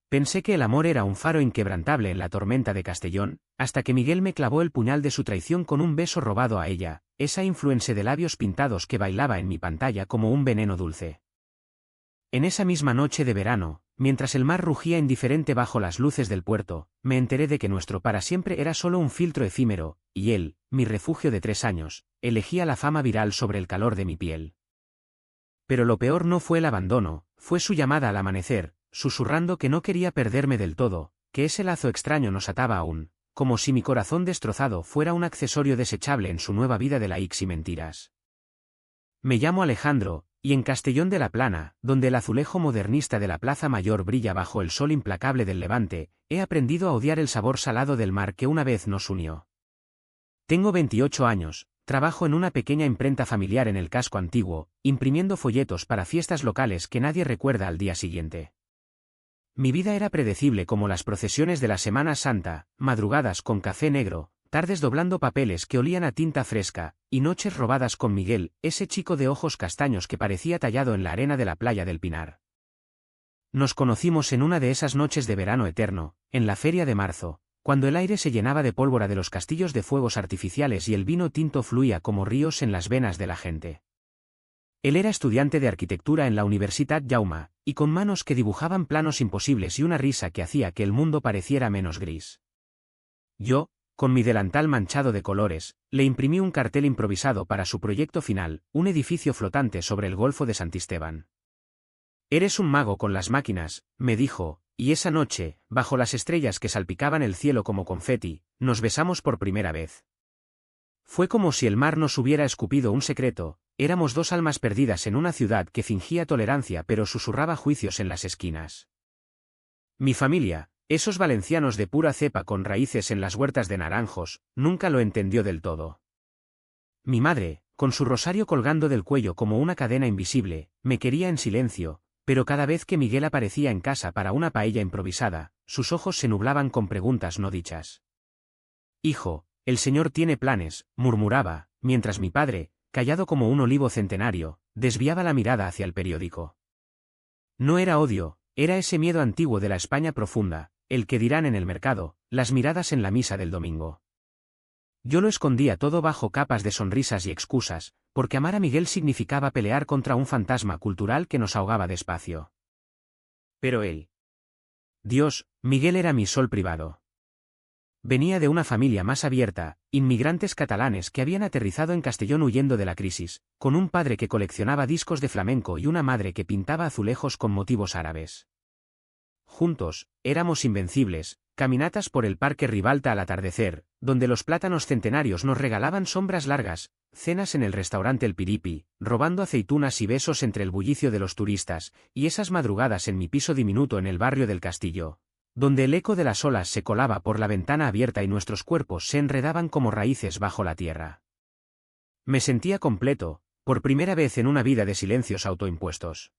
Pensé que el amor era un faro inquebrantable en la tormenta de Castellón, hasta que Miguel me clavó el puñal de su traición con un beso robado a ella, esa influencer de labios pintados que bailaba en mi pantalla como un veneno dulce. En esa misma noche de verano, mientras el mar rugía indiferente bajo las luces del puerto, me enteré de que nuestro para siempre era solo un filtro efímero, y él, mi refugio de 3 años, elegía la fama viral sobre el calor de mi piel. Pero lo peor no fue el abandono, fue su llamada al amanecer, susurrando que no quería perderme del todo, que ese lazo extraño nos ataba aún, como si mi corazón destrozado fuera un accesorio desechable en su nueva vida de likes y mentiras. Me llamo Alejandro, y en Castellón de la Plana, donde el azulejo modernista de la Plaza Mayor brilla bajo el sol implacable del levante, he aprendido a odiar el sabor salado del mar que una vez nos unió. Tengo 28 años, trabajo en una pequeña imprenta familiar en el casco antiguo, imprimiendo folletos para fiestas locales que nadie recuerda al día siguiente. Mi vida era predecible como las procesiones de la Semana Santa, madrugadas con café negro, tardes doblando papeles que olían a tinta fresca, y noches robadas con Miguel, ese chico de ojos castaños que parecía tallado en la arena de la playa del Pinar. Nos conocimos en una de esas noches de verano eterno, en la feria de marzo, cuando el aire se llenaba de pólvora de los castillos de fuegos artificiales y el vino tinto fluía como ríos en las venas de la gente. Él era estudiante de arquitectura en la Universitat Jaume, y con manos que dibujaban planos imposibles y una risa que hacía que el mundo pareciera menos gris. Yo, con mi delantal manchado de colores, le imprimí un cartel improvisado para su proyecto final, un edificio flotante sobre el Golfo de Santisteban. «Eres un mago con las máquinas», me dijo, y esa noche, bajo las estrellas que salpicaban el cielo como confeti, nos besamos por primera vez. Fue como si el mar nos hubiera escupido un secreto, éramos 2 almas perdidas en una ciudad que fingía tolerancia pero susurraba juicios en las esquinas. Mi familia, esos valencianos de pura cepa con raíces en las huertas de naranjos, nunca lo entendió del todo. Mi madre, con su rosario colgando del cuello como una cadena invisible, me quería en silencio, pero cada vez que Miguel aparecía en casa para una paella improvisada, sus ojos se nublaban con preguntas no dichas. «Hijo, el señor tiene planes», murmuraba, mientras mi padre, callado como un olivo centenario, desviaba la mirada hacia el periódico. No era odio, era ese miedo antiguo de la España profunda, el que dirán en el mercado, las miradas en la misa del domingo. Yo lo escondía todo bajo capas de sonrisas y excusas, porque amar a Miguel significaba pelear contra un fantasma cultural que nos ahogaba despacio. Pero él. Dios, Miguel era mi sol privado. Venía de una familia más abierta, inmigrantes catalanes que habían aterrizado en Castellón huyendo de la crisis, con un padre que coleccionaba discos de flamenco y una madre que pintaba azulejos con motivos árabes. Juntos, éramos invencibles, caminatas por el Parque Ribalta al atardecer, donde los plátanos centenarios nos regalaban sombras largas, cenas en el restaurante El Piripi, robando aceitunas y besos entre el bullicio de los turistas, y esas madrugadas en mi piso diminuto en el barrio del Castillo, donde el eco de las olas se colaba por la ventana abierta y nuestros cuerpos se enredaban como raíces bajo la tierra. Me sentía completo, por primera vez en una vida de silencios autoimpuestos.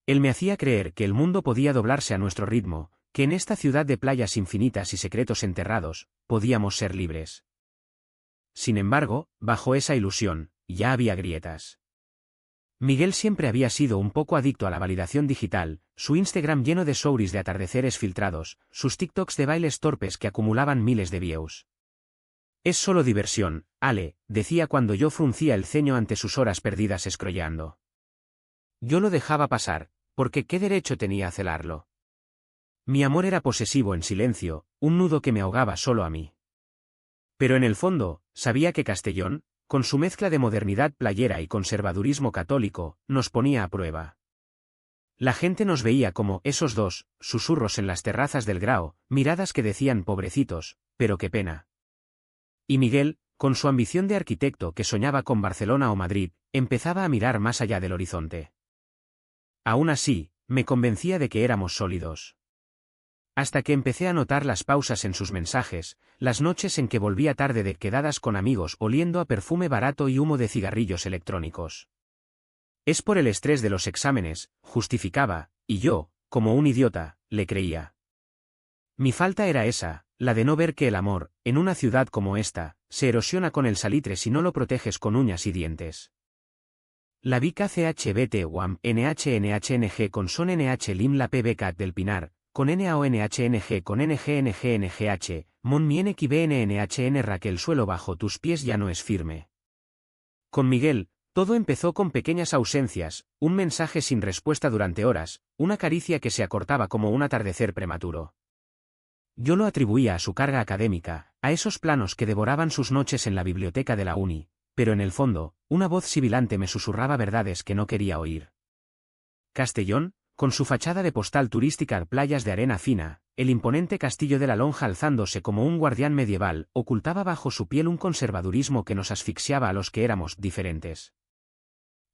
Él me hacía creer que el mundo podía doblarse a nuestro ritmo, que en esta ciudad de playas infinitas y secretos enterrados, podíamos ser libres. Sin embargo, bajo esa ilusión, ya había grietas. Miguel siempre había sido un poco adicto a la validación digital, su Instagram lleno de stories de atardeceres filtrados, sus TikToks de bailes torpes que acumulaban miles de views. «Es solo diversión, Ale», decía cuando yo fruncía el ceño ante sus horas perdidas scrolleando. Yo lo dejaba pasar, porque ¿qué derecho tenía a celarlo? Mi amor era posesivo en silencio, un nudo que me ahogaba solo a mí. Pero en el fondo, sabía que Castellón, con su mezcla de modernidad playera y conservadurismo católico, nos ponía a prueba. La gente nos veía como esos dos, susurros en las terrazas del Grao, miradas que decían pobrecitos, pero qué pena. Y Miguel, con su ambición de arquitecto que soñaba con Barcelona o Madrid, empezaba a mirar más allá del horizonte. Aún así, me convencía de que éramos sólidos. Hasta que empecé a notar las pausas en sus mensajes, las noches en que volvía tarde de quedadas con amigos oliendo a perfume barato y humo de cigarrillos electrónicos. Es por el estrés de los exámenes, justificaba, y yo, como un idiota, le creía. Mi falta era esa, la de no ver que el amor, en una ciudad como esta, se erosiona con el salitre si no lo proteges con uñas y dientes. La Vica CHBT WAM NHNHNG con Son NH Lim la PB Cat del Pinar, con NaONHNG con NGNGNGH, Mon mi NXBNNHN ra que el suelo bajo tus pies ya no es firme. Con Miguel, todo empezó con pequeñas ausencias, un mensaje sin respuesta durante horas, una caricia que se acortaba como un atardecer prematuro. Yo lo atribuía a su carga académica, a esos planos que devoraban sus noches en la biblioteca de la uni, pero en el fondo, una voz sibilante me susurraba verdades que no quería oír. Castellón, con su fachada de postal turística, playas de arena fina, el imponente castillo de la Lonja alzándose como un guardián medieval, ocultaba bajo su piel un conservadurismo que nos asfixiaba a los que éramos diferentes.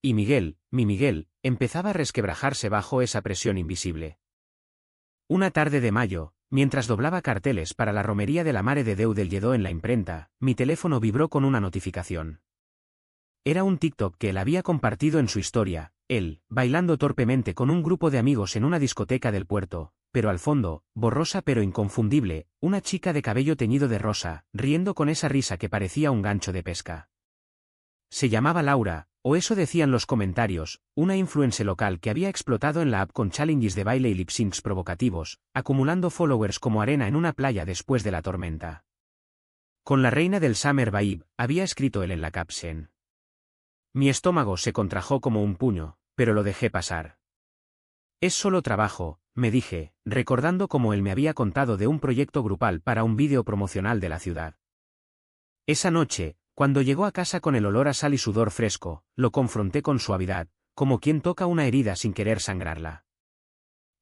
Y Miguel, mi Miguel, empezaba a resquebrajarse bajo esa presión invisible. Una tarde de mayo, mientras doblaba carteles para la romería de la Mare de Déu del Lledó en la imprenta, mi teléfono vibró con una notificación. Era un TikTok que él había compartido en su historia, él, bailando torpemente con un grupo de amigos en una discoteca del puerto, pero al fondo, borrosa pero inconfundible, una chica de cabello teñido de rosa, riendo con esa risa que parecía un gancho de pesca. Se llamaba Laura, o eso decían los comentarios, una influencer local que había explotado en la app con challenges de baile y lip syncs provocativos, acumulando followers como arena en una playa después de la tormenta. Con la reina del Summer Vibe, había escrito él en la caption. Mi estómago se contrajo como un puño, pero lo dejé pasar. Es solo trabajo, me dije, recordando cómo él me había contado de un proyecto grupal para un vídeo promocional de la ciudad. Esa noche, cuando llegó a casa con el olor a sal y sudor fresco, lo confronté con suavidad, como quien toca una herida sin querer sangrarla.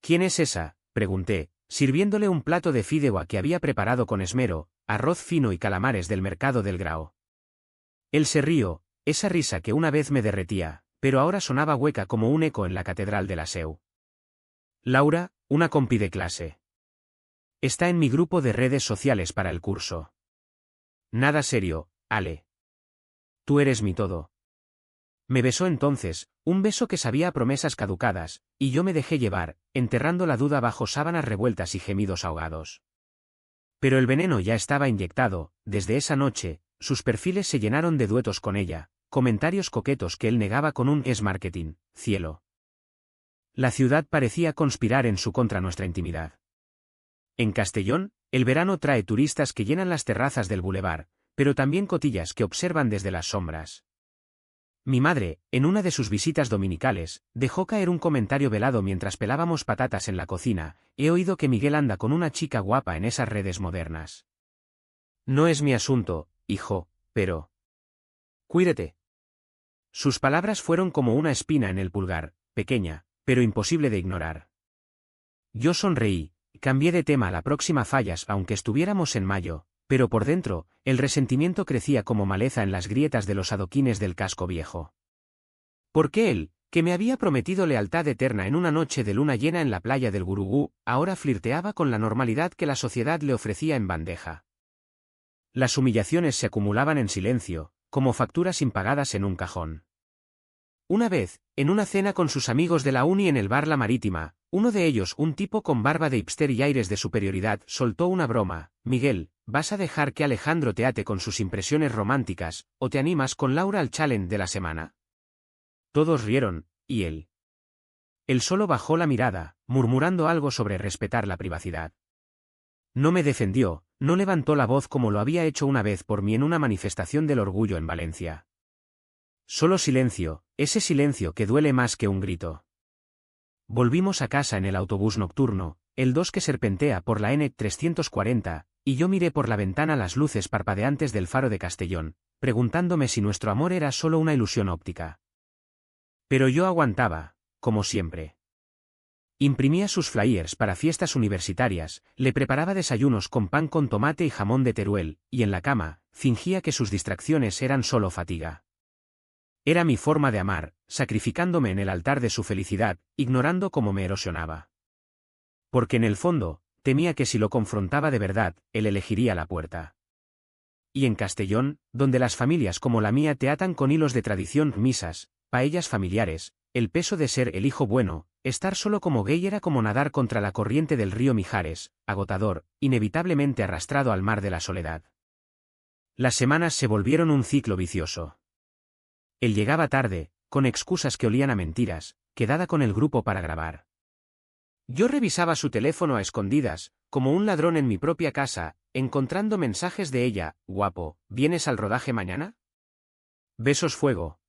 ¿Quién es esa?, pregunté, sirviéndole un plato de fideuá que había preparado con esmero, arroz fino y calamares del mercado del Grao. Él se rió, esa risa que una vez me derretía, pero ahora sonaba hueca como un eco en la catedral de la Seu. Laura, una compi de clase. Está en mi grupo de redes sociales para el curso. Nada serio, Ale. Tú eres mi todo. Me besó entonces, un beso que sabía a promesas caducadas, y yo me dejé llevar, enterrando la duda bajo sábanas revueltas y gemidos ahogados. Pero el veneno ya estaba inyectado, desde esa noche, sus perfiles se llenaron de duetos con ella, comentarios coquetos que él negaba con un "es marketing, cielo". La ciudad parecía conspirar en su contra nuestra intimidad. En Castellón, el verano trae turistas que llenan las terrazas del bulevar, pero también cotillas que observan desde las sombras. Mi madre, en una de sus visitas dominicales, dejó caer un comentario velado mientras pelábamos patatas en la cocina: he oído que Miguel anda con una chica guapa en esas redes modernas. No es mi asunto, hijo, pero... Cuídate. Sus palabras fueron como una espina en el pulgar, pequeña, pero imposible de ignorar. Yo sonreí, cambié de tema a la próxima fallas aunque estuviéramos en mayo, pero por dentro, el resentimiento crecía como maleza en las grietas de los adoquines del casco viejo. ¿Por qué él, que me había prometido lealtad eterna en una noche de luna llena en la playa del Gurugú, ahora flirteaba con la normalidad que la sociedad le ofrecía en bandeja? Las humillaciones se acumulaban en silencio, como facturas impagadas en un cajón. Una vez, en una cena con sus amigos de la uni en el bar La Marítima, uno de ellos, un tipo con barba de hipster y aires de superioridad, soltó una broma: Miguel, ¿vas a dejar que Alejandro te ate con sus impresiones románticas, o te animas con Laura al challenge de la semana? Todos rieron, y él. Él solo bajó la mirada, murmurando algo sobre respetar la privacidad. No me defendió, no levantó la voz como lo había hecho una vez por mí en una manifestación del orgullo en Valencia. Solo silencio, ese silencio que duele más que un grito. Volvimos a casa en el autobús nocturno, el 2 que serpentea por la N 340, y yo miré por la ventana las luces parpadeantes del faro de Castellón, preguntándome si nuestro amor era solo una ilusión óptica. Pero yo aguantaba, como siempre. Imprimía sus flyers para fiestas universitarias, le preparaba desayunos con pan con tomate y jamón de Teruel, y en la cama, fingía que sus distracciones eran solo fatiga. Era mi forma de amar, sacrificándome en el altar de su felicidad, ignorando cómo me erosionaba. Porque en el fondo, temía que si lo confrontaba de verdad, él elegiría la puerta. Y en Castellón, donde las familias como la mía te atan con hilos de tradición, misas, paellas familiares, el peso de ser el hijo bueno, estar solo como gay era como nadar contra la corriente del río Mijares, agotador, inevitablemente arrastrado al mar de la soledad. Las semanas se volvieron un ciclo vicioso. Él llegaba tarde, con excusas que olían a mentiras, quedada con el grupo para grabar. Yo revisaba su teléfono a escondidas, como un ladrón en mi propia casa, encontrando mensajes de ella: guapo, ¿vienes al rodaje mañana? Besos fuego.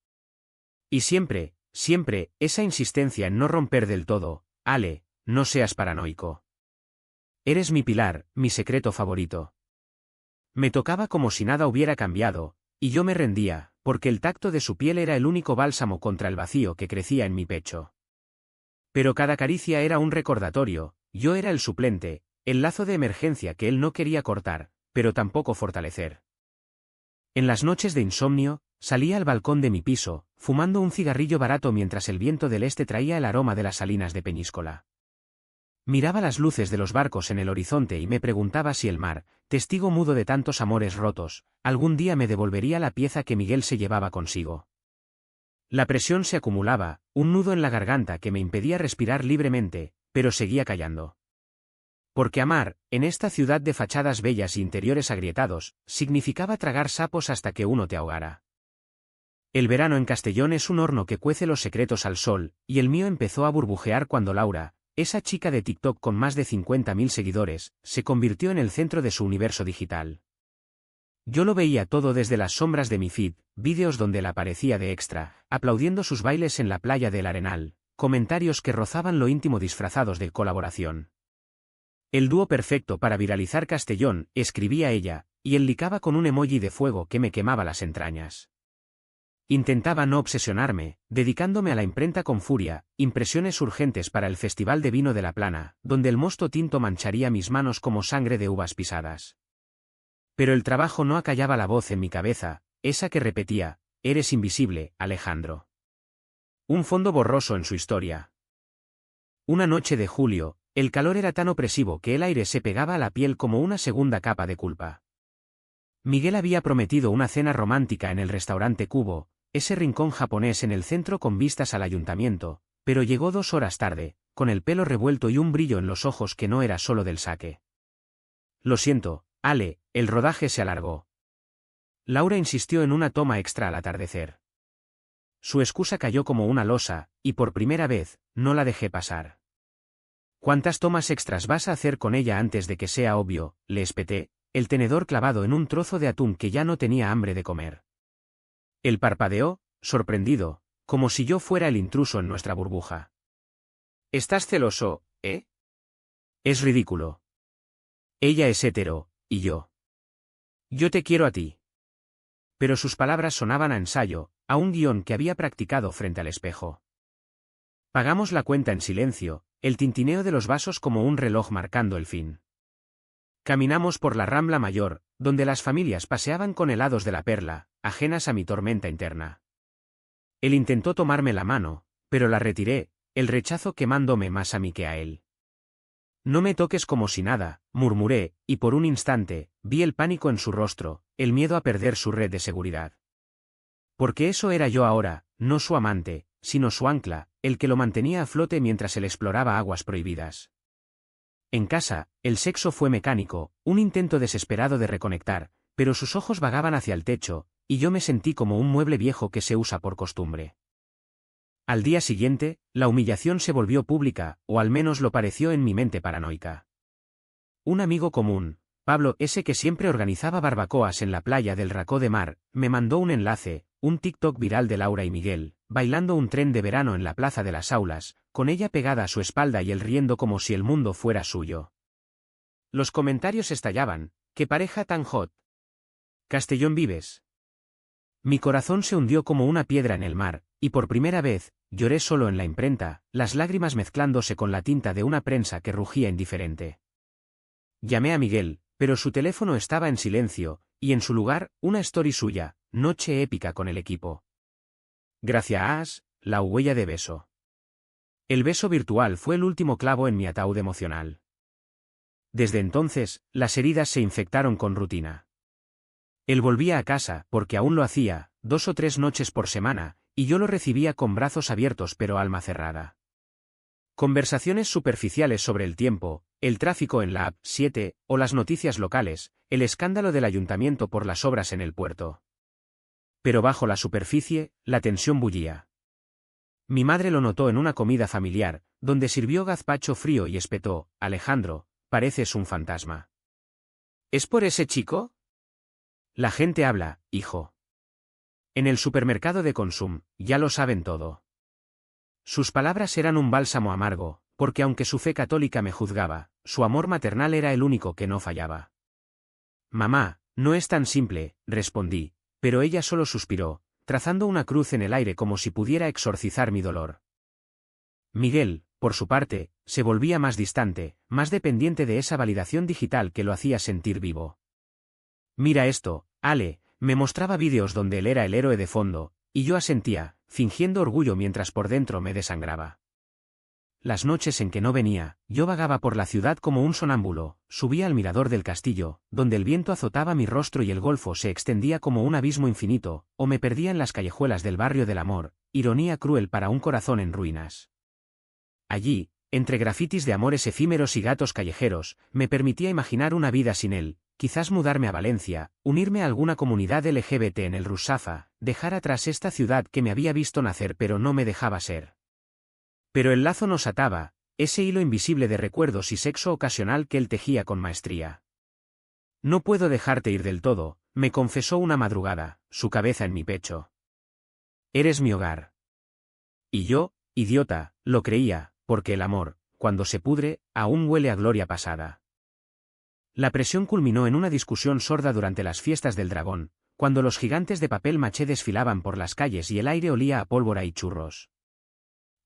Y siempre, siempre, esa insistencia en no romper del todo: Ale, no seas paranoico. Eres mi pilar, mi secreto favorito. Me tocaba como si nada hubiera cambiado, y yo me rendía, porque el tacto de su piel era el único bálsamo contra el vacío que crecía en mi pecho. Pero cada caricia era un recordatorio: yo era el suplente, el lazo de emergencia que él no quería cortar, pero tampoco fortalecer. En las noches de insomnio, salía al balcón de mi piso, fumando un cigarrillo barato mientras el viento del este traía el aroma de las salinas de Peñíscola. Miraba las luces de los barcos en el horizonte y me preguntaba si el mar, testigo mudo de tantos amores rotos, algún día me devolvería la pieza que Miguel se llevaba consigo. La presión se acumulaba, un nudo en la garganta que me impedía respirar libremente, pero seguía callando. Porque amar, en esta ciudad de fachadas bellas e interiores agrietados, significaba tragar sapos hasta que uno te ahogara. El verano en Castellón es un horno que cuece los secretos al sol, y el mío empezó a burbujear cuando Laura, esa chica de TikTok con más de 50.000 seguidores, se convirtió en el centro de su universo digital. Yo lo veía todo desde las sombras de mi feed, vídeos donde la aparecía de extra, aplaudiendo sus bailes en la playa del Arenal, comentarios que rozaban lo íntimo disfrazados de colaboración. El dúo perfecto para viralizar Castellón, escribía ella, y él licaba con un emoji de fuego que me quemaba las entrañas. Intentaba no obsesionarme, dedicándome a la imprenta con furia, impresiones urgentes para el Festival de Vino de la Plana, donde el mosto tinto mancharía mis manos como sangre de uvas pisadas. Pero el trabajo no acallaba la voz en mi cabeza, esa que repetía: eres invisible, Alejandro. Un fondo borroso en su historia. Una noche de julio, el calor era tan opresivo que el aire se pegaba a la piel como una segunda capa de culpa. Miguel había prometido una cena romántica en el restaurante Cubo, ese rincón japonés en el centro con vistas al ayuntamiento, pero llegó 2 horas tarde, con el pelo revuelto y un brillo en los ojos que no era solo del saque. Lo siento, Ale, el rodaje se alargó. Laura insistió en una toma extra al atardecer. Su excusa cayó como una losa, y por primera vez, no la dejé pasar. ¿Cuántas tomas extras vas a hacer con ella antes de que sea obvio?, le espeté, el tenedor clavado en un trozo de atún que ya no tenía hambre de comer. Él parpadeó, sorprendido, como si yo fuera el intruso en nuestra burbuja. ¿Estás celoso, eh? Es ridículo. Ella es hetero, y yo. Yo te quiero a ti. Pero sus palabras sonaban a ensayo, a un guión que había practicado frente al espejo. Pagamos la cuenta en silencio, el tintineo de los vasos como un reloj marcando el fin. Caminamos por la Rambla Mayor, donde las familias paseaban con helados de la Perla, ajenas a mi tormenta interna. Él intentó tomarme la mano, pero la retiré, el rechazo quemándome más a mí que a él. No me toques como si nada, murmuré, y por un instante, vi el pánico en su rostro, el miedo a perder su red de seguridad. Porque eso era yo ahora, no su amante, sino su ancla, el que lo mantenía a flote mientras él exploraba aguas prohibidas. En casa, el sexo fue mecánico, un intento desesperado de reconectar, pero sus ojos vagaban hacia el techo, y yo me sentí como un mueble viejo que se usa por costumbre. Al día siguiente, la humillación se volvió pública, o al menos lo pareció en mi mente paranoica. Un amigo común, Pablo, ese que siempre organizaba barbacoas en la playa del Racó de Mar, me mandó un enlace, un TikTok viral de Laura y Miguel, bailando un tren de verano en la Plaza de las Aulas, con ella pegada a su espalda y él riendo como si el mundo fuera suyo. Los comentarios estallaban: ¡qué pareja tan hot! Castellón vives. Mi corazón se hundió como una piedra en el mar, y por primera vez, lloré solo en la imprenta, las lágrimas mezclándose con la tinta de una prensa que rugía indiferente. Llamé a Miguel, pero su teléfono estaba en silencio, y en su lugar, una story suya: noche épica con el equipo. Gracias, la huella de beso. El beso virtual fue el último clavo en mi ataúd emocional. Desde entonces, las heridas se infectaron con rutina. Él volvía a casa, porque aún lo hacía, 2 o 3 noches por semana, y yo lo recibía con brazos abiertos pero alma cerrada. Conversaciones superficiales sobre el tiempo, el tráfico en la AP7, o las noticias locales, el escándalo del ayuntamiento por las obras en el puerto. Pero bajo la superficie, la tensión bullía. Mi madre lo notó en una comida familiar, donde sirvió gazpacho frío y espetó: Alejandro, pareces un fantasma. ¿Es por ese chico? La gente habla, hijo. En el supermercado de Consum, ya lo saben todo. Sus palabras eran un bálsamo amargo, porque aunque su fe católica me juzgaba, su amor maternal era el único que no fallaba. Mamá, no es tan simple, respondí, pero ella solo suspiró, trazando una cruz en el aire como si pudiera exorcizar mi dolor. Miguel, por su parte, se volvía más distante, más dependiente de esa validación digital que lo hacía sentir vivo. Mira esto, Ale, me mostraba vídeos donde él era el héroe de fondo, y yo asentía, fingiendo orgullo mientras por dentro me desangraba. Las noches en que no venía, yo vagaba por la ciudad como un sonámbulo, subía al mirador del castillo, donde el viento azotaba mi rostro y el golfo se extendía como un abismo infinito, o me perdía en las callejuelas del barrio del amor, ironía cruel para un corazón en ruinas. Allí, entre grafitis de amores efímeros y gatos callejeros, me permitía imaginar una vida sin él, quizás mudarme a Valencia, unirme a alguna comunidad LGBT en el Rusafa, dejar atrás esta ciudad que me había visto nacer pero no me dejaba ser. Pero el lazo nos ataba, ese hilo invisible de recuerdos y sexo ocasional que él tejía con maestría. No puedo dejarte ir del todo, me confesó una madrugada, su cabeza en mi pecho. Eres mi hogar. Y yo, idiota, lo creía, porque el amor, cuando se pudre, aún huele a gloria pasada. La presión culminó en una discusión sorda durante las fiestas del dragón, cuando los gigantes de papel maché desfilaban por las calles y el aire olía a pólvora y churros.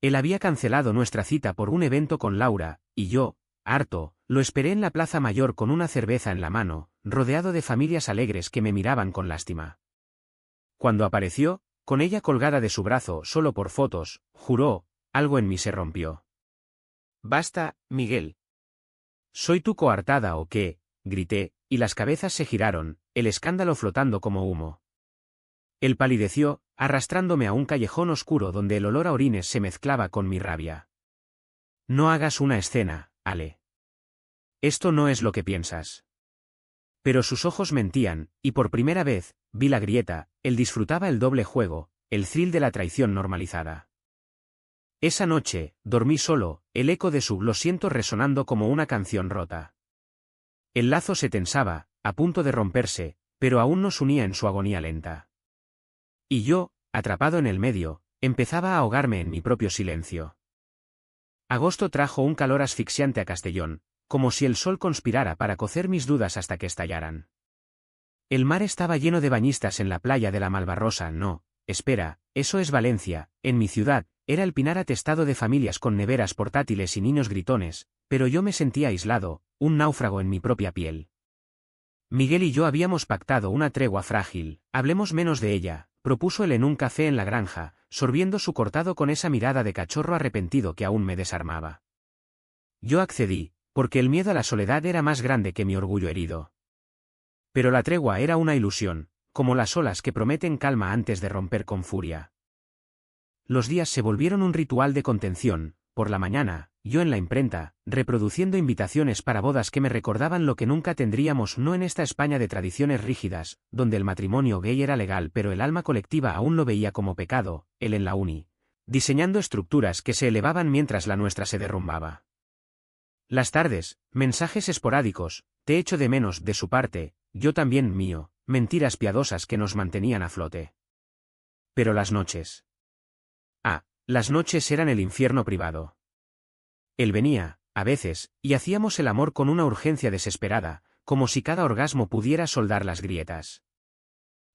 Él había cancelado nuestra cita por un evento con Laura, y yo, harto, lo esperé en la plaza mayor con una cerveza en la mano, rodeado de familias alegres que me miraban con lástima. Cuando apareció, con ella colgada de su brazo solo por fotos, juró, algo en mí se rompió. «Basta, Miguel». «¿Soy tu coartada o qué?», grité, y las cabezas se giraron, el escándalo flotando como humo. Él palideció, arrastrándome a un callejón oscuro donde el olor a orines se mezclaba con mi rabia. «No hagas una escena, Ale. Esto no es lo que piensas». Pero sus ojos mentían, y por primera vez, vi la grieta, él disfrutaba el doble juego, el thrill de la traición normalizada. Esa noche, dormí solo, el eco de su «lo siento» resonando como una canción rota. El lazo se tensaba, a punto de romperse, pero aún nos unía en su agonía lenta. Y yo, atrapado en el medio, empezaba a ahogarme en mi propio silencio. Agosto trajo un calor asfixiante a Castellón, como si el sol conspirara para cocer mis dudas hasta que estallaran. El mar estaba lleno de bañistas en la playa de la Malvarrosa. No, espera, eso es Valencia, en mi ciudad, era el Pinar atestado de familias con neveras portátiles y niños gritones, pero yo me sentía aislado, un náufrago en mi propia piel. Miguel y yo habíamos pactado una tregua frágil, hablemos menos de ella, propuso él en un café en la granja, sorbiendo su cortado con esa mirada de cachorro arrepentido que aún me desarmaba. Yo accedí, porque el miedo a la soledad era más grande que mi orgullo herido. Pero la tregua era una ilusión, como las olas que prometen calma antes de romper con furia. Los días se volvieron un ritual de contención. Por la mañana, yo en la imprenta, reproduciendo invitaciones para bodas que me recordaban lo que nunca tendríamos, no en esta España de tradiciones rígidas, donde el matrimonio gay era legal pero el alma colectiva aún lo veía como pecado, él en la uni, diseñando estructuras que se elevaban mientras la nuestra se derrumbaba. Las tardes, mensajes esporádicos, te echo de menos de su parte, yo también mío, mentiras piadosas que nos mantenían a flote. Pero las noches. Las noches eran el infierno privado. Él venía, a veces, y hacíamos el amor con una urgencia desesperada, como si cada orgasmo pudiera soldar las grietas.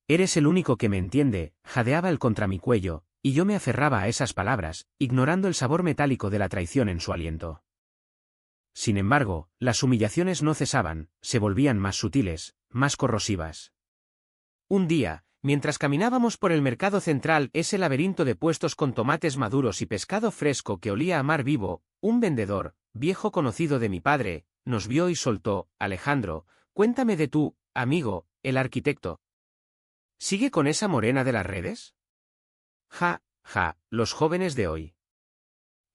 «Eres el único que me entiende», jadeaba él contra mi cuello, y yo me aferraba a esas palabras, ignorando el sabor metálico de la traición en su aliento. Sin embargo, las humillaciones no cesaban, se volvían más sutiles, más corrosivas. Un día, mientras caminábamos por el mercado central, ese laberinto de puestos con tomates maduros y pescado fresco que olía a mar vivo, un vendedor, viejo conocido de mi padre, nos vio y soltó: «Alejandro, cuéntame de tu amigo, el arquitecto. ¿Sigue con esa morena de las redes?» Ja, los jóvenes de hoy.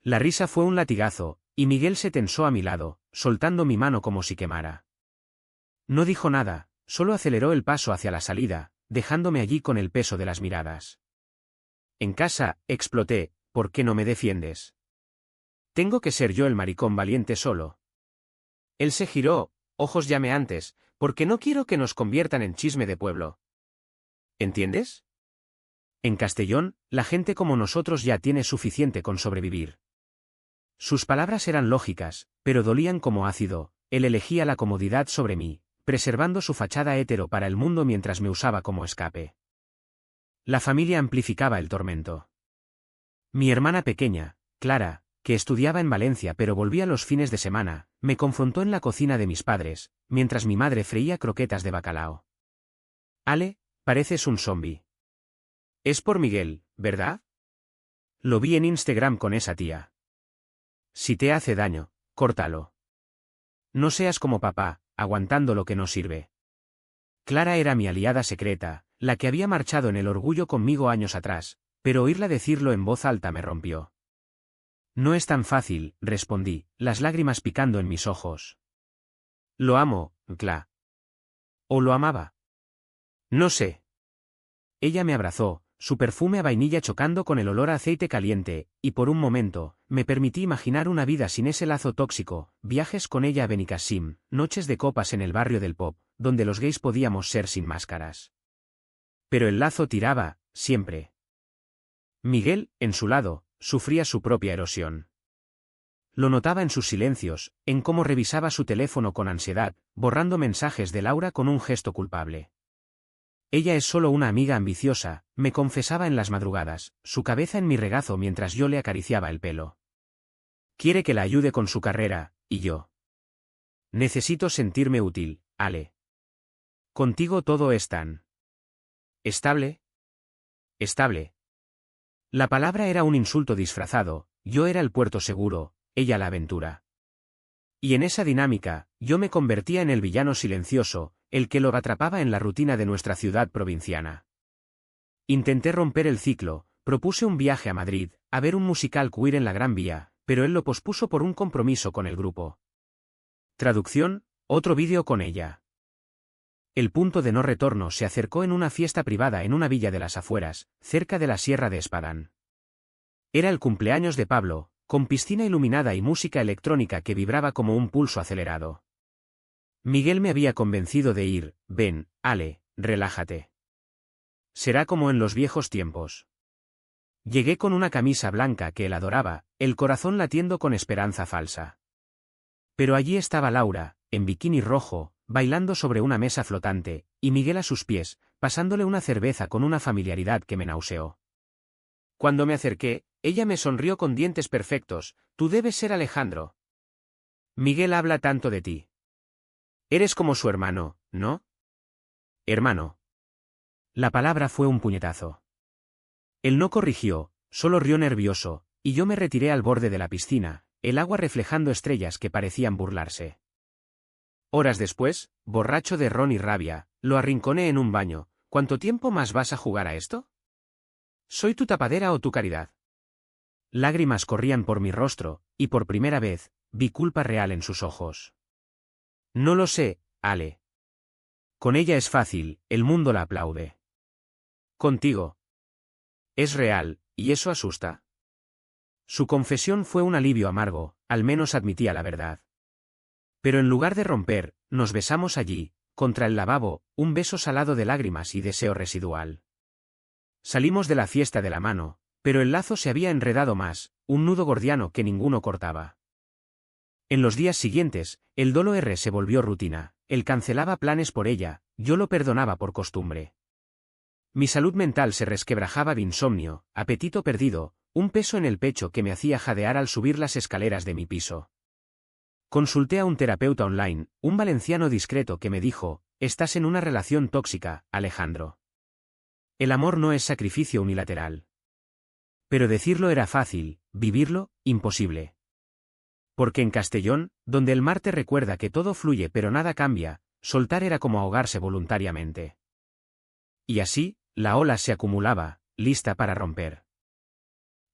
La risa fue un latigazo, y Miguel se tensó a mi lado, soltando mi mano como si quemara. No dijo nada, solo aceleró el paso hacia la salida, dejándome allí con el peso de las miradas. En casa, exploté, ¿por qué no me defiendes? ¿Tengo que ser yo el maricón valiente solo? Él se giró, ojos llameantes, porque no quiero que nos conviertan en chisme de pueblo. ¿Entiendes? En Castellón, la gente como nosotros ya tiene suficiente con sobrevivir. Sus palabras eran lógicas, pero dolían como ácido. Él elegía la comodidad sobre mí, preservando su fachada hétero para el mundo mientras me usaba como escape. La familia amplificaba el tormento. Mi hermana pequeña, Clara, que estudiaba en Valencia pero volvía los fines de semana, me confrontó en la cocina de mis padres, mientras mi madre freía croquetas de bacalao. Ale, pareces un zombi. Es por Miguel, ¿verdad? Lo vi en Instagram con esa tía. Si te hace daño, córtalo. No seas como papá, aguantando lo que no sirve. Clara era mi aliada secreta, la que había marchado en el orgullo conmigo años atrás, pero oírla decirlo en voz alta me rompió. No es tan fácil, respondí, las lágrimas picando en mis ojos. Lo amo, Cla. ¿O lo amaba? No sé. Ella me abrazó, su perfume a vainilla chocando con el olor a aceite caliente, y por un momento, me permití imaginar una vida sin ese lazo tóxico, viajes con ella a Benicassim, noches de copas en el barrio del pop, donde los gays podíamos ser sin máscaras. Pero el lazo tiraba, siempre. Miguel, en su lado, sufría su propia erosión. Lo notaba en sus silencios, en cómo revisaba su teléfono con ansiedad, borrando mensajes de Laura con un gesto culpable. Ella es solo una amiga ambiciosa, me confesaba en las madrugadas, su cabeza en mi regazo mientras yo le acariciaba el pelo. Quiere que la ayude con su carrera, y yo. Necesito sentirme útil, Ale. Contigo todo es tan... ¿Estable? Estable. La palabra era un insulto disfrazado, yo era el puerto seguro, ella la aventura. Y en esa dinámica, yo me convertía en el villano silencioso, el que lo atrapaba en la rutina de nuestra ciudad provinciana. Intenté romper el ciclo, propuse un viaje a Madrid, a ver un musical queer en la Gran Vía, pero él lo pospuso por un compromiso con el grupo. Traducción, otro vídeo con ella. El punto de no retorno se acercó en una fiesta privada en una villa de las afueras, cerca de la Sierra de Espadán. Era el cumpleaños de Pablo, con piscina iluminada y música electrónica que vibraba como un pulso acelerado. Miguel me había convencido de ir, ven, Ale, relájate. Será como en los viejos tiempos. Llegué con una camisa blanca que él adoraba, el corazón latiendo con esperanza falsa. Pero allí estaba Laura, en bikini rojo, bailando sobre una mesa flotante, y Miguel a sus pies, pasándole una cerveza con una familiaridad que me nauseó. Cuando me acerqué, ella me sonrió con dientes perfectos, tú debes ser Alejandro. Miguel habla tanto de ti. Eres como su hermano, ¿no? Hermano. La palabra fue un puñetazo. Él no corrigió, solo rió nervioso, y yo me retiré al borde de la piscina, el agua reflejando estrellas que parecían burlarse. Horas después, borracho de ron y rabia, lo arrinconé en un baño. ¿Cuánto tiempo más vas a jugar a esto? ¿Soy tu tapadera o tu caridad? Lágrimas corrían por mi rostro, y por primera vez, vi culpa real en sus ojos. No lo sé, Ale. Con ella es fácil, el mundo la aplaude. Contigo. Es real, y eso asusta. Su confesión fue un alivio amargo, al menos admitía la verdad. Pero en lugar de romper, nos besamos allí, contra el lavabo, un beso salado de lágrimas y deseo residual. Salimos de la fiesta de la mano, pero el lazo se había enredado más, un nudo gordiano que ninguno cortaba. En los días siguientes, el dolo se volvió rutina, él cancelaba planes por ella, yo lo perdonaba por costumbre. Mi salud mental se resquebrajaba de insomnio, apetito perdido, un peso en el pecho que me hacía jadear al subir las escaleras de mi piso. Consulté a un terapeuta online, un valenciano discreto que me dijo, estás en una relación tóxica, Alejandro. El amor no es sacrificio unilateral. Pero decirlo era fácil, vivirlo, imposible. Porque en Castellón, donde el mar te recuerda que todo fluye pero nada cambia, soltar era como ahogarse voluntariamente. Y así, la ola se acumulaba, lista para romper.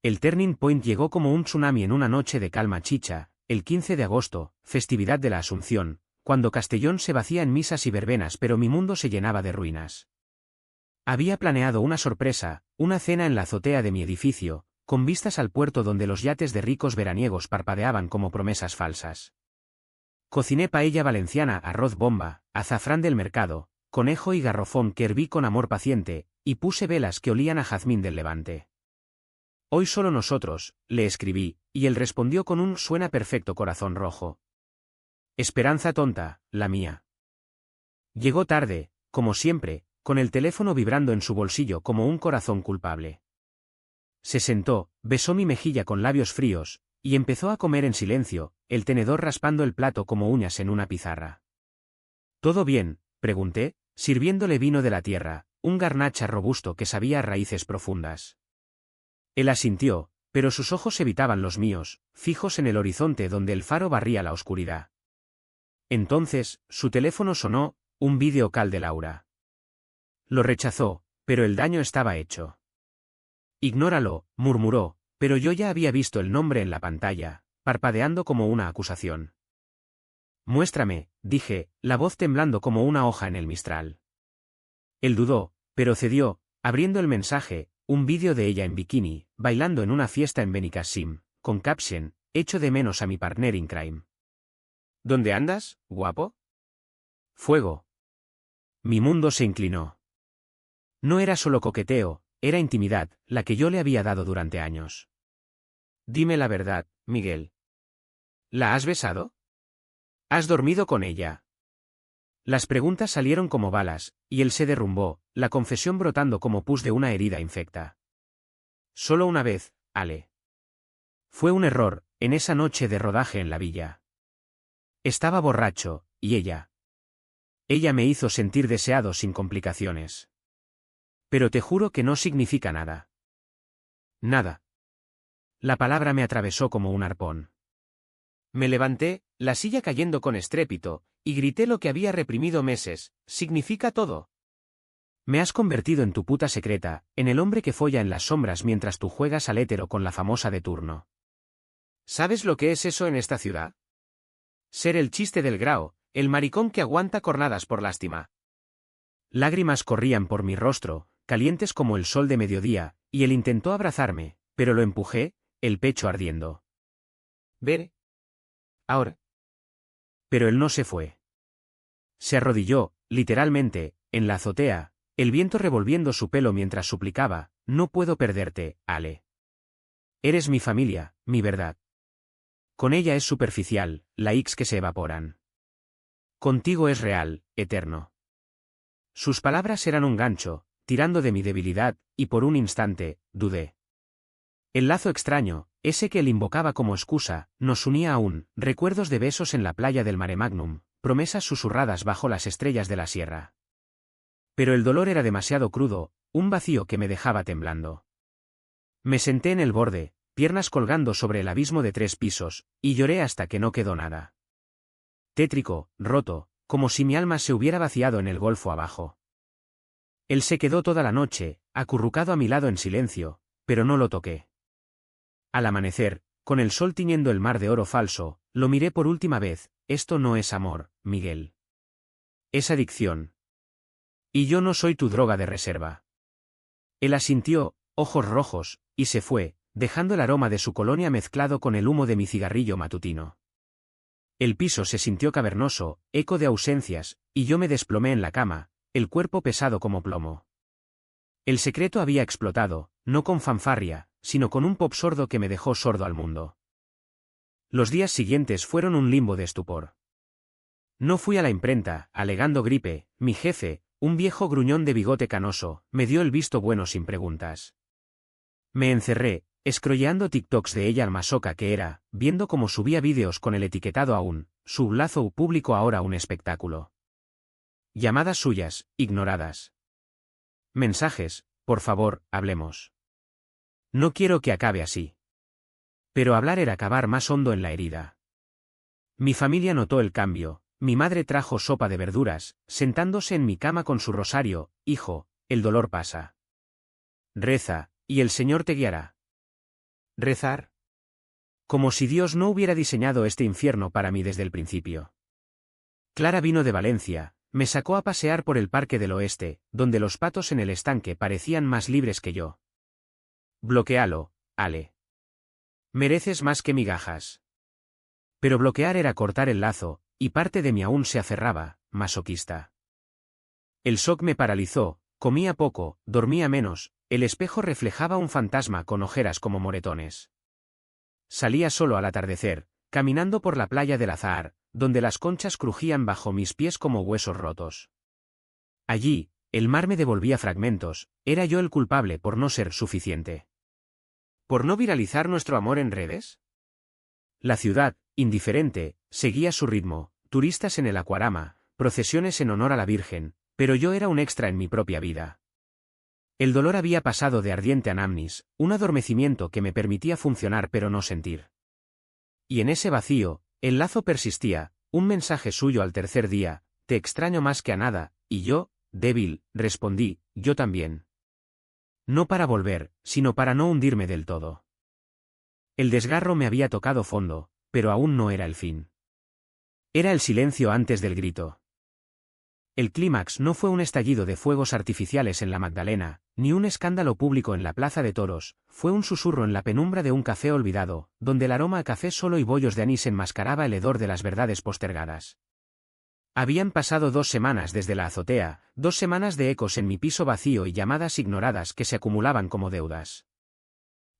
El turning point llegó como un tsunami en una noche de calma chicha, el 15 de agosto, festividad de la Asunción, cuando Castellón se vacía en misas y verbenas pero mi mundo se llenaba de ruinas. Había planeado una sorpresa, una cena en la azotea de mi edificio, con vistas al puerto donde los yates de ricos veraniegos parpadeaban como promesas falsas. Cociné paella valenciana, arroz bomba, azafrán del mercado, conejo y garrofón que herví con amor paciente, y puse velas que olían a jazmín del Levante. Hoy solo nosotros, le escribí, y él respondió con un suena perfecto corazón rojo. Esperanza tonta, la mía. Llegó tarde, como siempre, con el teléfono vibrando en su bolsillo como un corazón culpable. Se sentó, besó mi mejilla con labios fríos, y empezó a comer en silencio, el tenedor raspando el plato como uñas en una pizarra. ¿Todo bien?, pregunté, sirviéndole vino de la tierra, un garnacha robusto que sabía a raíces profundas. Él asintió, pero sus ojos evitaban los míos, fijos en el horizonte donde el faro barría la oscuridad. Entonces, su teléfono sonó, un videocall de Laura. Lo rechazó, pero el daño estaba hecho. Ignóralo, murmuró, pero yo ya había visto el nombre en la pantalla, parpadeando como una acusación. Muéstrame, dije, la voz temblando como una hoja en el mistral. Él dudó, pero cedió, abriendo el mensaje, un vídeo de ella en bikini, bailando en una fiesta en Benicassim, con caption, echo de menos a mi partner in crime. ¿Dónde andas, guapo? Fuego. Mi mundo se inclinó. No era solo coqueteo, era intimidad, la que yo le había dado durante años. Dime la verdad, Miguel. ¿La has besado? ¿Has dormido con ella? Las preguntas salieron como balas, y él se derrumbó, la confesión brotando como pus de una herida infecta. Solo una vez, Ale. Fue un error, en esa noche de rodaje en la villa. Estaba borracho, y ella. Ella me hizo sentir deseado sin complicaciones. Pero te juro que no significa nada. Nada. La palabra me atravesó como un arpón. Me levanté, la silla cayendo con estrépito, y grité lo que había reprimido meses, significa todo. Me has convertido en tu puta secreta, en el hombre que folla en las sombras mientras tú juegas al hétero con la famosa de turno. ¿Sabes lo que es eso en esta ciudad? Ser el chiste del grao, el maricón que aguanta cornadas por lástima. Lágrimas corrían por mi rostro, calientes como el sol de mediodía, y él intentó abrazarme, pero lo empujé, el pecho ardiendo. Ver. Ahora. Pero él no se fue. Se arrodilló, literalmente, en la azotea, el viento revolviendo su pelo mientras suplicaba, no puedo perderte, Ale. Eres mi familia, mi verdad. Con ella es superficial, likes que se evaporan. Contigo es real, eterno. Sus palabras eran un gancho, tirando de mi debilidad, y por un instante, dudé. El lazo extraño, ese que él invocaba como excusa, nos unía aún, recuerdos de besos en la playa del Mare Magnum, promesas susurradas bajo las estrellas de la sierra. Pero el dolor era demasiado crudo, un vacío que me dejaba temblando. Me senté en el borde, piernas colgando sobre el abismo de 3 pisos, y lloré hasta que no quedó nada. Tétrico, roto, como si mi alma se hubiera vaciado en el golfo abajo. Él se quedó toda la noche, acurrucado a mi lado en silencio, pero no lo toqué. Al amanecer, con el sol tiñendo el mar de oro falso, lo miré por última vez. Esto no es amor, Miguel. Es adicción. Y yo no soy tu droga de reserva. Él asintió, ojos rojos, y se fue, dejando el aroma de su colonia mezclado con el humo de mi cigarrillo matutino. El piso se sintió cavernoso, eco de ausencias, y yo me desplomé en la cama, el cuerpo pesado como plomo. El secreto había explotado, no con fanfarria, sino con un pop sordo que me dejó sordo al mundo. Los días siguientes fueron un limbo de estupor. No fui a la imprenta, alegando gripe, mi jefe, un viejo gruñón de bigote canoso, me dio el visto bueno sin preguntas. Me encerré, scrolleando TikToks de ella al masoca que era, viendo cómo subía vídeos con el etiquetado aún, su lazo público ahora un espectáculo. Llamadas suyas, ignoradas. Mensajes, por favor, hablemos. No quiero que acabe así. Pero hablar era cavar más hondo en la herida. Mi familia notó el cambio, mi madre trajo sopa de verduras, sentándose en mi cama con su rosario, hijo, el dolor pasa. Reza, y el Señor te guiará. ¿Rezar? Como si Dios no hubiera diseñado este infierno para mí desde el principio. Clara vino de Valencia, me sacó a pasear por el Parque del Oeste, donde los patos en el estanque parecían más libres que yo. Bloquéalo, Ale. Mereces más que migajas. Pero bloquear era cortar el lazo, y parte de mí aún se aferraba, masoquista. El shock me paralizó, comía poco, dormía menos, el espejo reflejaba un fantasma con ojeras como moretones. Salía solo al atardecer, caminando por la playa del Azahar, donde las conchas crujían bajo mis pies como huesos rotos. Allí, el mar me devolvía fragmentos, era yo el culpable por no ser suficiente. ¿Por no viralizar nuestro amor en redes? La ciudad, indiferente, seguía su ritmo, turistas en el Aquarama, procesiones en honor a la Virgen, pero yo era un extra en mi propia vida. El dolor había pasado de ardiente anamnis, un adormecimiento que me permitía funcionar pero no sentir. Y en ese vacío, el lazo persistía, un mensaje suyo al tercer día: te extraño más que a nada, y yo, débil, respondí, yo también. No para volver, sino para no hundirme del todo. El desgarro me había tocado fondo, pero aún no era el fin. Era el silencio antes del grito. El clímax no fue un estallido de fuegos artificiales en la Magdalena, ni un escándalo público en la Plaza de Toros, fue un susurro en la penumbra de un café olvidado, donde el aroma a café solo y bollos de anís enmascaraba el hedor de las verdades postergadas. Habían pasado 2 semanas desde la azotea, 2 semanas de ecos en mi piso vacío y llamadas ignoradas que se acumulaban como deudas.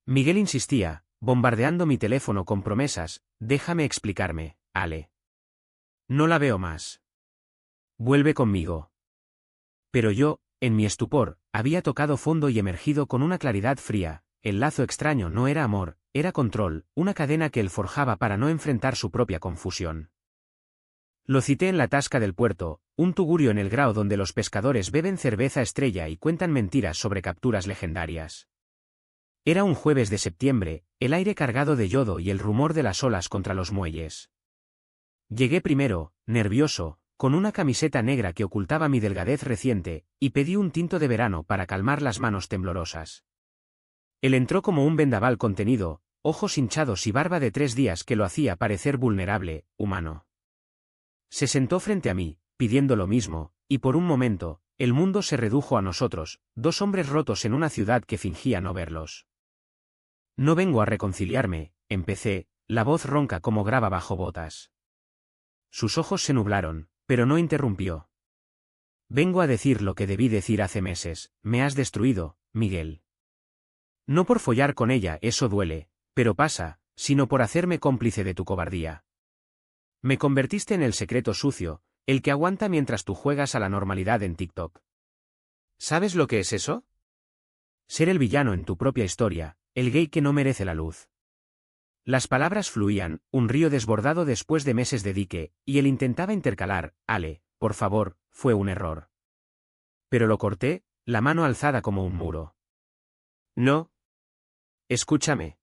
Miguel insistía, bombardeando mi teléfono con promesas: déjame explicarme, Ale. No la veo más. Vuelve conmigo. Pero yo, en mi estupor, había tocado fondo y emergido con una claridad fría: el lazo extraño no era amor, era control, una cadena que él forjaba para no enfrentar su propia confusión. Lo cité en la tasca del puerto, un tugurio en el Grao donde los pescadores beben cerveza Estrella y cuentan mentiras sobre capturas legendarias. Era un jueves de septiembre, el aire cargado de yodo y el rumor de las olas contra los muelles. Llegué primero, nervioso, con una camiseta negra que ocultaba mi delgadez reciente, y pedí un tinto de verano para calmar las manos temblorosas. Él entró como un vendaval contenido, ojos hinchados y barba de 3 días que lo hacía parecer vulnerable, humano. Se sentó frente a mí, pidiendo lo mismo, y por un momento, el mundo se redujo a nosotros, 2 hombres rotos en una ciudad que fingía no verlos. No vengo a reconciliarme, empecé, la voz ronca como grava bajo botas. Sus ojos se nublaron, pero no interrumpió. Vengo a decir lo que debí decir hace meses: me has destruido, Miguel. No por follar con ella, eso duele, pero pasa, sino por hacerme cómplice de tu cobardía. Me convertiste en el secreto sucio, el que aguanta mientras tú juegas a la normalidad en TikTok. ¿Sabes lo que es eso? Ser el villano en tu propia historia, el gay que no merece la luz. Las palabras fluían, un río desbordado después de meses de dique, y él intentaba intercalar: Ale, por favor, fue un error. Pero lo corté, la mano alzada como un muro. No. Escúchame.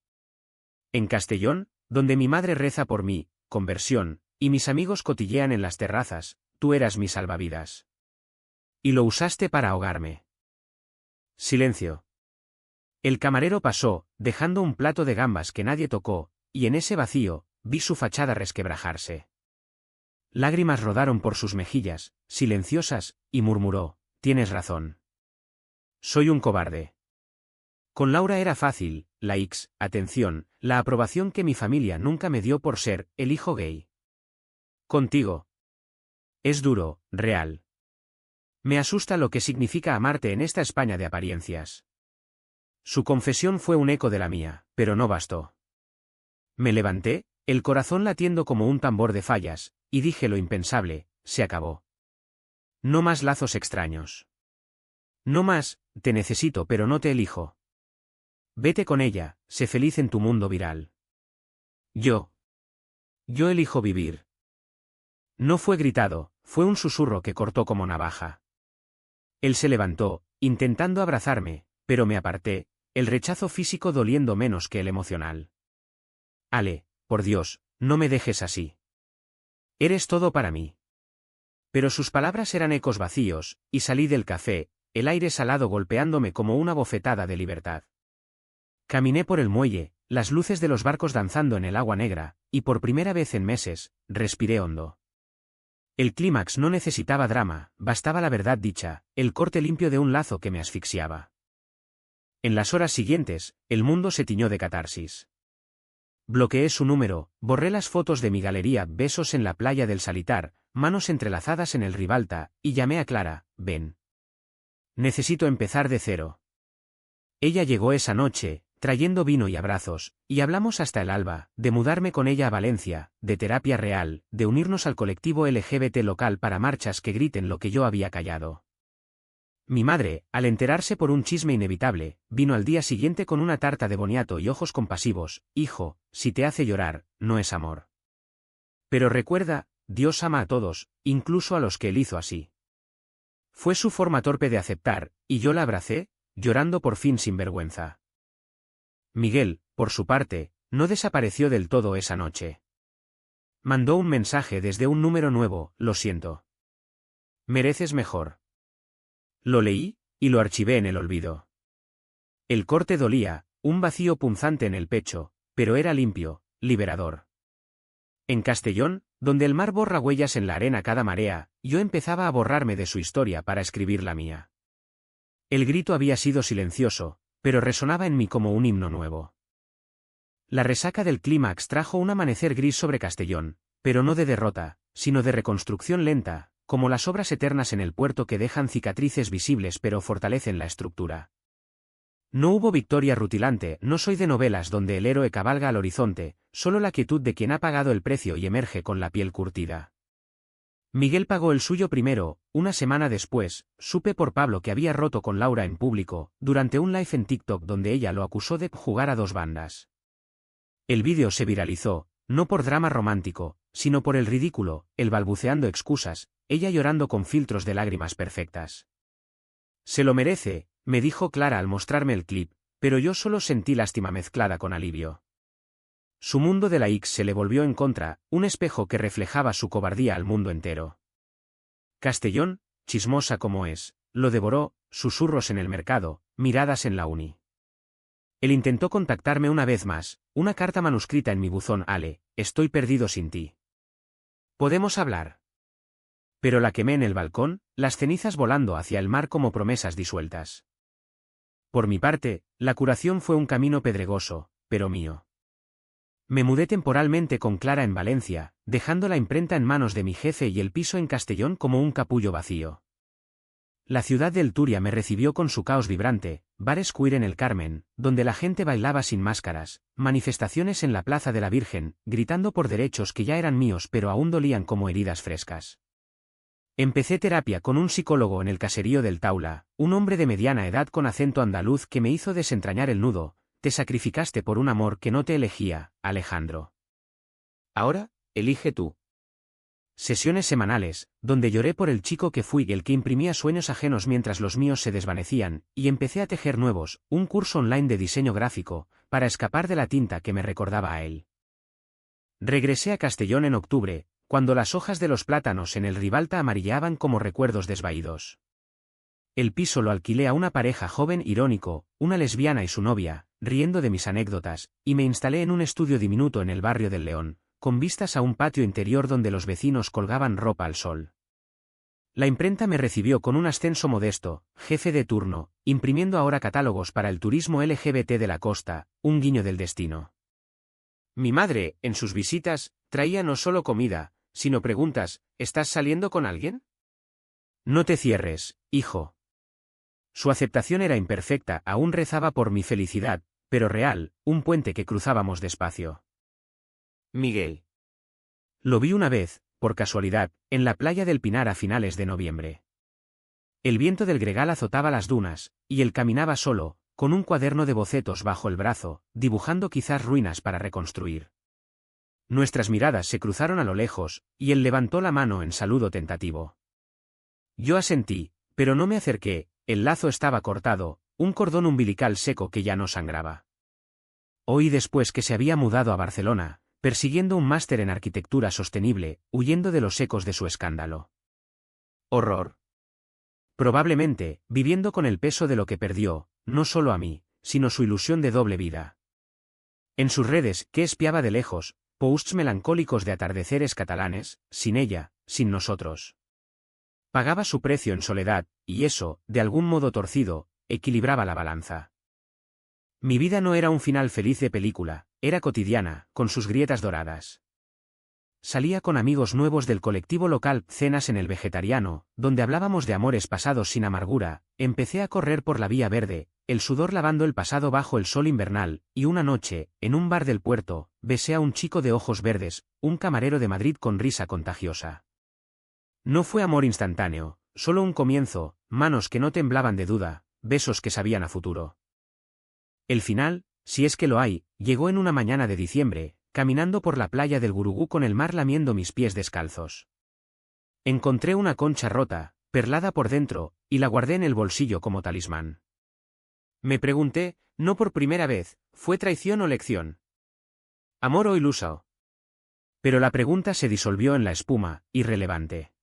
En Castellón, donde mi madre reza por mí, conversión, y mis amigos cotillean en las terrazas, tú eras mi salvavidas. Y lo usaste para ahogarme. Silencio. El camarero pasó, dejando un plato de gambas que nadie tocó, y en ese vacío, vi su fachada resquebrajarse. Lágrimas rodaron por sus mejillas, silenciosas, y murmuró: tienes razón. Soy un cobarde. Con Laura era fácil, likes, atención, la aprobación que mi familia nunca me dio por ser el hijo gay. Contigo. Es duro, real. Me asusta lo que significa amarte en esta España de apariencias. Su confesión fue un eco de la mía, pero no bastó. Me levanté, el corazón latiendo como un tambor de fallas, y dije lo impensable: se acabó. No más lazos extraños. No más, te necesito pero no te elijo. Vete con ella, sé feliz en tu mundo viral. Yo elijo vivir. No fue gritado, fue un susurro que cortó como navaja. Él se levantó, intentando abrazarme, pero me aparté, el rechazo físico doliendo menos que el emocional. Ale, por Dios, no me dejes así. Eres todo para mí. Pero sus palabras eran ecos vacíos, y salí del café, el aire salado golpeándome como una bofetada de libertad. Caminé por el muelle, las luces de los barcos danzando en el agua negra, y por primera vez en meses, respiré hondo. El clímax no necesitaba drama, bastaba la verdad dicha, el corte limpio de un lazo que me asfixiaba. En las horas siguientes, el mundo se tiñó de catarsis. Bloqueé su número, borré las fotos de mi galería, besos en la playa del Salitar, manos entrelazadas en el Ribalta, y llamé a Clara. Ven. Necesito empezar de cero. Ella llegó esa noche, trayendo vino y abrazos, y hablamos hasta el alba, de mudarme con ella a Valencia, de terapia real, de unirnos al colectivo LGBT local para marchas que griten lo que yo había callado. Mi madre, al enterarse por un chisme inevitable, vino al día siguiente con una tarta de boniato y ojos compasivos. Hijo, si te hace llorar, no es amor. Pero recuerda, Dios ama a todos, incluso a los que él hizo así. Fue su forma torpe de aceptar, y yo la abracé, llorando por fin sin vergüenza. Miguel, por su parte, no desapareció del todo esa noche. Mandó un mensaje desde un número nuevo: lo siento. Mereces mejor. Lo leí, y lo archivé en el olvido. El corte dolía, un vacío punzante en el pecho, pero era limpio, liberador. En Castellón, donde el mar borra huellas en la arena cada marea, yo empezaba a borrarme de su historia para escribir la mía. El grito había sido silencioso, pero resonaba en mí como un himno nuevo. La resaca del clímax trajo un amanecer gris sobre Castellón, pero no de derrota, sino de reconstrucción lenta, como las obras eternas en el puerto que dejan cicatrices visibles pero fortalecen la estructura. No hubo victoria rutilante, no soy de novelas donde el héroe cabalga al horizonte, solo la quietud de quien ha pagado el precio y emerge con la piel curtida. Miguel pagó el suyo primero. Una semana después, supe por Pablo que había roto con Laura en público, durante un live en TikTok donde ella lo acusó de jugar a dos bandas. El vídeo se viralizó, no por drama romántico, sino por el ridículo, el balbuceando excusas, ella llorando con filtros de lágrimas perfectas. Se lo merece, me dijo Clara al mostrarme el clip, pero yo solo sentí lástima mezclada con alivio. Su mundo de la X se le volvió en contra, un espejo que reflejaba su cobardía al mundo entero. Castellón, chismosa como es, lo devoró, susurros en el mercado, miradas en la uni. Él intentó contactarme una vez más, una carta manuscrita en mi buzón: Ale, estoy perdido sin ti. ¿Podemos hablar? Pero la quemé en el balcón, las cenizas volando hacia el mar como promesas disueltas. Por mi parte, la curación fue un camino pedregoso, pero mío. Me mudé temporalmente con Clara en Valencia, dejando la imprenta en manos de mi jefe y el piso en Castellón como un capullo vacío. La ciudad del Turia me recibió con su caos vibrante, bares queer en el Carmen, donde la gente bailaba sin máscaras, manifestaciones en la Plaza de la Virgen, gritando por derechos que ya eran míos pero aún dolían como heridas frescas. Empecé terapia con un psicólogo en el caserío del Taula, un hombre de mediana edad con acento andaluz que me hizo desentrañar el nudo: te sacrificaste por un amor que no te elegía, Alejandro. Ahora, elige tú. Sesiones semanales, donde lloré por el chico que fui, el que imprimía sueños ajenos mientras los míos se desvanecían, y empecé a tejer nuevos, un curso online de diseño gráfico, para escapar de la tinta que me recordaba a él. Regresé a Castellón en octubre, cuando las hojas de los plátanos en el Ribalta amarillaban como recuerdos desvaídos. El piso lo alquilé a una pareja joven irónico, una lesbiana y su novia, riendo de mis anécdotas, y me instalé en un estudio diminuto en el barrio del León, con vistas a un patio interior donde los vecinos colgaban ropa al sol. La imprenta me recibió con un ascenso modesto, jefe de turno, imprimiendo ahora catálogos para el turismo LGBT de la costa, un guiño del destino. Mi madre, en sus visitas, traía no solo comida, sino preguntas: ¿estás saliendo con alguien? No te cierres, hijo. Su aceptación era imperfecta, aún rezaba por mi felicidad, pero real, un puente que cruzábamos despacio. Miguel. Lo vi una vez, por casualidad, en la playa del Pinar a finales de noviembre. El viento del gregal azotaba las dunas, y él caminaba solo, con un cuaderno de bocetos bajo el brazo, dibujando quizás ruinas para reconstruir. Nuestras miradas se cruzaron a lo lejos, y él levantó la mano en saludo tentativo. Yo asentí, pero no me acerqué. El lazo estaba cortado, un cordón umbilical seco que ya no sangraba. Oí después que se había mudado a Barcelona, persiguiendo un máster en arquitectura sostenible, huyendo de los ecos de su escándalo. Horror. Probablemente, viviendo con el peso de lo que perdió, no solo a mí, sino su ilusión de doble vida. En sus redes, que espiaba de lejos, posts melancólicos de atardeceres catalanes, sin ella, sin nosotros. Pagaba su precio en soledad, y eso, de algún modo torcido, equilibraba la balanza. Mi vida no era un final feliz de película, era cotidiana, con sus grietas doradas. Salía con amigos nuevos del colectivo local, cenas en el Vegetariano, donde hablábamos de amores pasados sin amargura, empecé a correr por la Vía Verde, el sudor lavando el pasado bajo el sol invernal, y una noche, en un bar del puerto, besé a un chico de ojos verdes, un camarero de Madrid con risa contagiosa. No fue amor instantáneo, solo un comienzo, manos que no temblaban de duda, besos que sabían a futuro. El final, si es que lo hay, llegó en una mañana de diciembre, caminando por la playa del Gurugú con el mar lamiendo mis pies descalzos. Encontré una concha rota, perlada por dentro, y la guardé en el bolsillo como talismán. Me pregunté, no por primera vez, ¿fue traición o lección? ¿Amor o iluso? Pero la pregunta se disolvió en la espuma, irrelevante.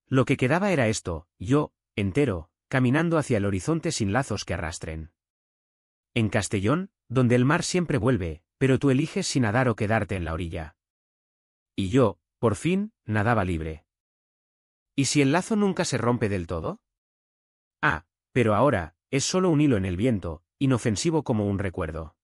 Lo que quedaba era esto, yo, entero, caminando hacia el horizonte sin lazos que arrastren. En Castellón, donde el mar siempre vuelve, pero tú eliges si nadar o quedarte en la orilla. Y yo, por fin, nadaba libre. ¿Y si el lazo nunca se rompe del todo? Ah, pero ahora, es solo un hilo en el viento, inofensivo como un recuerdo.